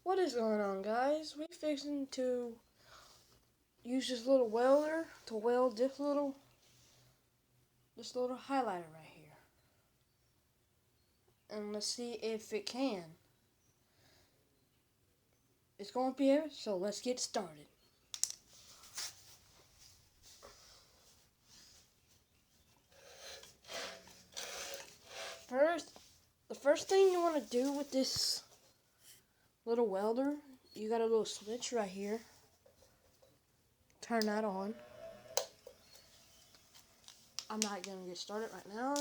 What is going on, guys? We fixing to use this little welder to weld this little highlighter right here. And let's see if it can. It's going to be here, so let's get started. The first thing you want to do with this little welder, you got a little switch right here. Turn that on. I'm not going to get started right now.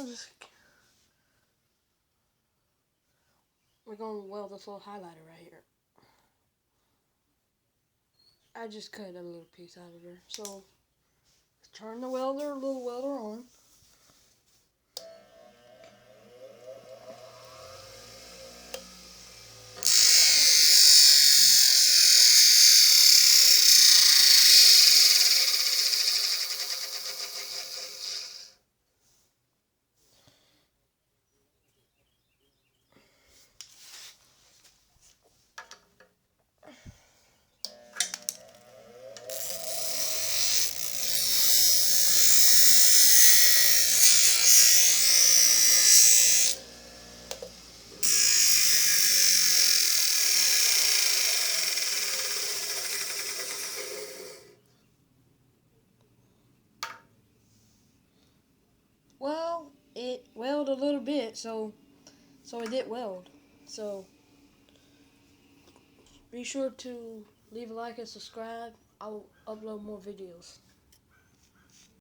We're going to weld this little highlighter right here. I just cut a little piece out of there. So, turn the little welder on. Well, it welded a little bit, so it did weld. So be sure to leave a like and subscribe. I'll upload more videos.